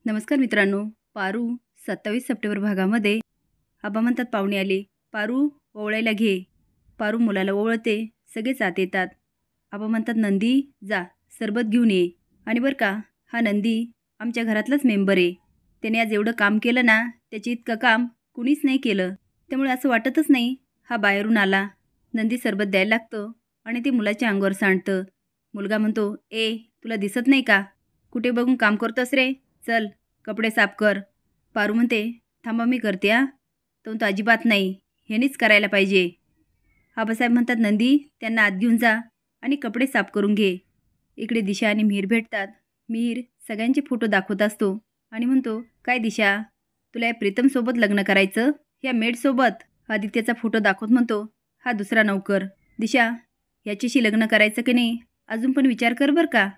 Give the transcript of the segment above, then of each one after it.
नमस्कार मित्रांनो. पारू 27 सप्टेंबर भागामध्ये आबा म्हणतात पाहुणे आले. पारू ओवळायला घे. पारू मुलाला ओवळते. सगळेच आत येतात. आबा म्हणतात नंदी जा सरबत घेऊन ये. आणि बरं का हा नंदी आमच्या घरातलाच मेंबर आहे. त्याने आज एवढं काम केलं ना त्याचे इतकं काम कुणीच नाही केलं. त्यामुळे असं वाटतच नाही हा बाहेरून आला. नंदी सरबत द्यायला लागतो आणि ते मुलाच्या अंगावर सांडतं. मुलगा म्हणतो ए तुला दिसत नाही का? कुठे बघून काम करतोस रे? चल कपडे साफ कर. पारू म्हणते थांबा मी करते हा. तो अजिबात नाही ह्यानीच करायला पाहिजे. आबासाहेब म्हणतात नंदी त्यांना आत घेऊन जा आणि कपडे साफ करून घे. इकडे दिशा आणि मिहीर भेटतात. मिहीर सगळ्यांचे फोटो दाखवत असतो आणि म्हणतो काय दिशा तुला या प्रीतमसोबत लग्न करायचं? या मेडसोबत? आदित्यचा फोटो दाखवत म्हणतो हा दुसरा नौकर. दिशा याच्याशी लग्न करायचं की नाही अजून पण विचार कर बरं का.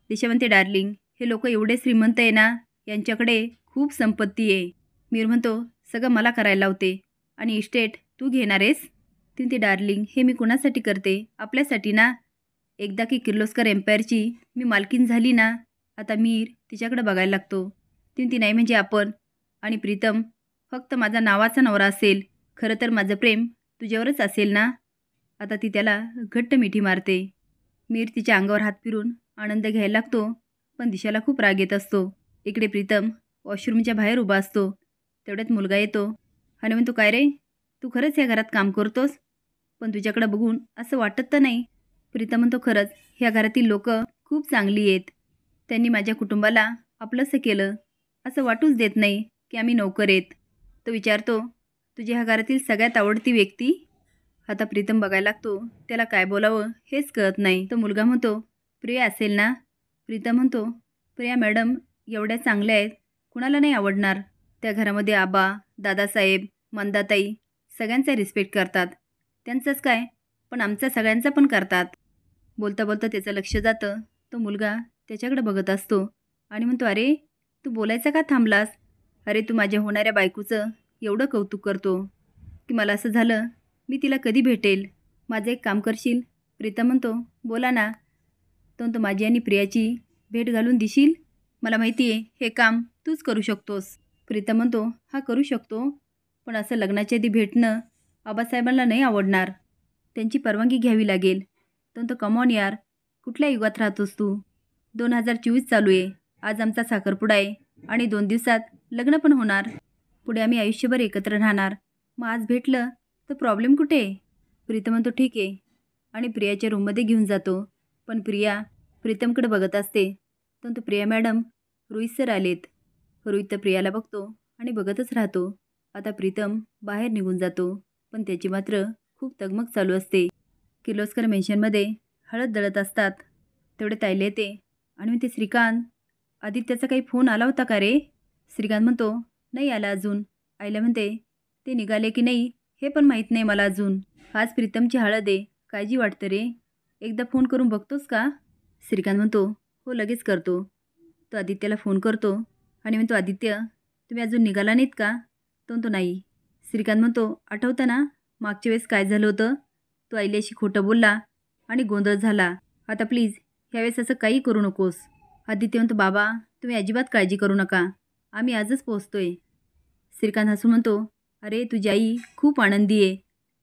दिशा म्हणते डार्लिंग हे लोक एवढे श्रीमंत आहे ना यांच्याकडे खूप संपत्ती आहे. मीर म्हणतो सगळं मला करायला लावते आणि इस्टेट तू घेणार आहेस? ती म्हणते डार्लिंग हे मी कुणासाठी करते? आपल्यासाठी ना. एकदा की किर्लोस्कर एम्पायरची मी मालकीन झाली ना आता मीर तिच्याकडे बघायला लागतो. ती म्हणते नाही म्हणजे आपण आणि प्रीतम फक्त माझा नावाचा नवरा असेल. खरं तर माझं प्रेम तुझ्यावरच असेल ना. आता ती त्याला घट्ट मिठी मारते. मीर तिच्या अंगावर हात फिरून आनंद घ्यायला लागतो पण दिशाला खूप राग येत असतो. इकडे प्रीतम वॉशरूमच्या बाहेर उभा असतो. तेवढ्यात मुलगा येतो आणि म्हणतो काय रे तू खरंच या घरात काम करतोस? पण तुझ्याकडं बघून असं वाटत तर नाही. प्रीतम म्हणतो खरंच ह्या घरातील लोक खूप चांगली आहेत. त्यांनी माझ्या कुटुंबाला आपलंसं केलं. असं वाटूच देत नाही की आम्ही नोकर आहेत. तो विचारतो तुझ्या ह्या घरातील सगळ्यात आवडती व्यक्ती? आता प्रीतम बघायला लागतो. त्याला काय बोलावं हेच कळत नाही. तो मुलगा म्हणतो प्रिया असेल ना. प्रीतम म्हणतो प्रिया मॅडम एवढ्या चांगल्या आहेत कुणाला नाही आवडणार. त्या घरामध्ये आबा दादासाहेब मंदाताई सगळ्यांचा रिस्पेक्ट करतात. त्यांचंच काय पण आमचा सगळ्यांचा पण करतात. बोलता बोलता त्याचं लक्ष जातं. तो मुलगा त्याच्याकडे बघत असतो आणि म्हणतो अरे तू बोलायचं का थांबलास? अरे तू माझ्या होणाऱ्या बायकोचं एवढं कौतुक करतो की मला असं झालं मी तिला कधी भेटेल. माझं एक काम करशील? प्रीतम म्हणतो बोला ना. तो माझी आणि प्रियाची भेट घालून देशील? मला माहिती आहे हे काम तूच करू शकतोस. प्रीतम म्हणतो हा करू शकतो पण असं लग्नाच्या आधी भेटणं आबासाहेबांना नाही आवडणार. त्यांची परवानगी घ्यावी लागेल. तो कमॉन यार कुठल्या युगात राहतोस तू? 2024 चालू आहे. आज आमचा साखरपुडा आहे आणि 2 दिवसात लग्न पण होणार. पुढे आम्ही आयुष्यभर एकत्र राहणार. मग आज भेटलं तर प्रॉब्लेम कुठे? प्रीतम म्हणतो ठीक आहे आणि प्रियाच्या रूममध्ये घेऊन जातो. पण प्रिया प्रीतमकडे बघत असते. तो प्रिया मॅडम रोहित सर आलेत. रोहित तर प्रियाला बघतो आणि बघतच राहतो. आता प्रीतम बाहेर निघून जातो पण त्याची मात्र खूप तगमग चालू असते. किर्लोस्कर मेन्शनमध्ये हळद दळत असतात. तेवढे ताईला येते आणि म्हणते श्रीकांत आदित्याचा काही फोन आला होता का रे? श्रीकांत म्हणतो नाही आला अजून. आईला म्हणते ते निघाले की नाही हे पण माहीत नाही मला अजून. आज प्रीतमची हळद आहे. काळजी वाटतं रे. एकदा फोन करून बघतोस का? श्रीकांत म्हणतो हो लगेच करतो. तो आदित्याला फोन करतो आणि म्हणतो आदित्य तुम्ही अजून निघाला नाहीत का? तो नाही. श्रीकांत म्हणतो आठवतं ना मागच्या वेळेस काय झालं होतं? तो आईल्याशी खोटं बोलला आणि गोंधळ झाला. आता प्लीज ह्यावेळेस असं काही करू नकोस. आदित्य म्हणतो बाबा तुम्ही अजिबात काळजी करू नका. आम्ही आजच पोहोचतोय. श्रीकांत हसून म्हणतो अरे तुझी आई खूप आनंदी आहे.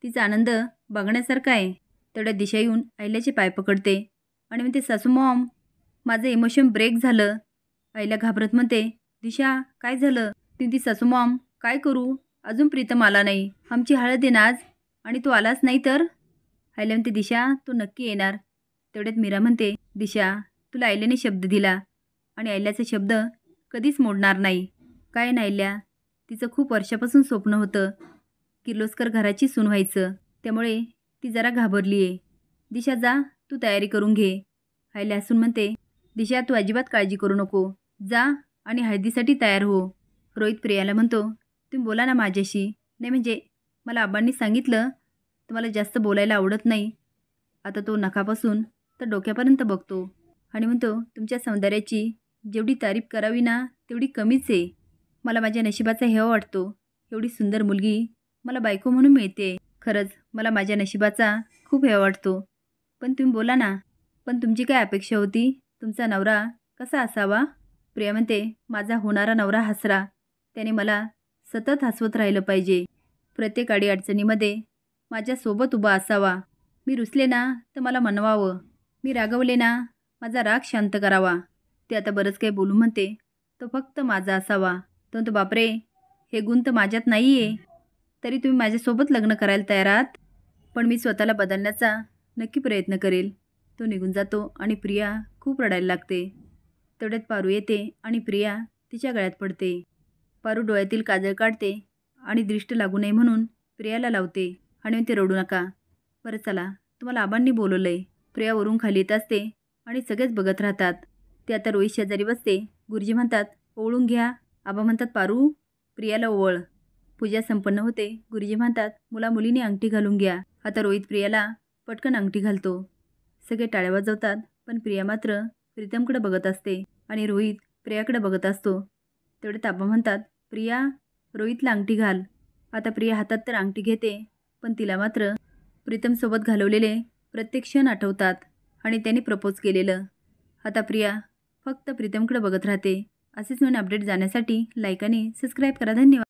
तिचा आनंद बघण्यासारखा आहे. तेवढ्या दिशा येऊन आईल्याचे पाय पकडते आणि म्हणते सासू मॉम माझं इमोशन ब्रेक झालं. आईला घाबरत म्हणते दिशा काय झालं? ती सासू मॉम काय करू? अजून प्रीतम आला नाही. आमची हळद आहे ना आज आणि तू आलाच नाही तर? आईला म्हणते दिशा तू नक्की येणार. तेवढ्यात मीरा म्हणते दिशा तुला आईल्याने शब्द दिला आणि आईल्याचा शब्द कधीच मोडणार नाही. काय नाही आईल्या तिचं खूप वर्षापासून स्वप्न होतं किर्लोस्कर घराची सून व्हायचं. त्यामुळे ती जरा घाबरली आहे. दिशा जा तू तयारी करून घे. आईला हसून म्हणते दिशा तू अजिबात काळजी करू नको. जा आणि हळदीसाठी तयार हो. रोहित प्रियाला म्हणतो तुम्ही बोला ना माझ्याशी. नाही म्हणजे मला आबांनी सांगितलं तुम्हाला जास्त बोलायला आवडत नाही. आता तो नखापासून तर डोक्यापर्यंत बघतो आणि म्हणतो तुमच्या सौंदर्याची जेवढी तारीफ करावी ना तेवढी कमीच आहे. मला माझ्या नशिबाचा हेवा वाटतो. एवढी सुंदर मुलगी मला बायको म्हणून मिळते. खरंच मला माझ्या नशिबाचा खूप हेवा वाटतो. पण तुम्ही बोला ना. पण तुमची काय अपेक्षा होती? तुमचा नवरा कसा असावा? प्रिया म्हणते, माझा होणारा नवरा हसरा, त्याने मला सतत हसवत राहिलं पाहिजे. प्रत्येक अडीअडचणीमध्ये माझ्यासोबत उभा असावा. मी रुसले ना तर मला मनवावं, मी रागवले ना माझा राग शांत करावा. ते आता बरंच काही बोलू म्हणते, तो फक्त माझा असावा. तो म्हणतो, बापरे, हे गुण तर माझ्यात नाही आहे, तरी तुम्ही माझ्यासोबत लग्न करायला तयार आहात. पण मी स्वतःला बदलण्याचा नक्की प्रयत्न करेल. तो निघून जातो आणि प्रिया खूप रडायला लागते. तेवढ्यात पारू येते आणि प्रिया तिच्या गळ्यात पडते. पारू डोळ्यातील काजळ काढते आणि दृष्ट लागू नये म्हणून प्रियाला लावते आणि म्हणते, रडू नका. बरं चला, तुम्हाला आबांनी बोलवलं आहे. प्रिया वरून खाली येत असते आणि सगळेच बघत राहतात. ते आता रोहित शेजारी बसते. गुरुजी म्हणतात, ओवळून घ्या. आबा म्हणतात, पारू, प्रियाला ओवळ. पूजा संपन्न होते. गुरुजी म्हणतात, मुलीने अंगठी घालून घ्या. आता रोहित प्रियाला पटकन अंगठी घालतो. सगळे टाळ्या वाजवतात, पण प्रिया मात्र प्रीतमकडे बघत असते आणि रोहित प्रियाकडे बघत असतो. तेवढे आबा म्हणतात, प्रिया, रोहितला अंगठी घाल. आता प्रिया हातात तर अंगठी घेते, पण तिला मात्र प्रीतमसोबत घालवलेले प्रत्येक क्षण आठवतात आणि त्याने प्रपोज केलेलं. आता प्रिया फक्त प्रीतमकडे बघत राहते. असेच नवीन अपडेट जाण्यासाठी लाईक आणि सबस्क्राईब करा. धन्यवाद.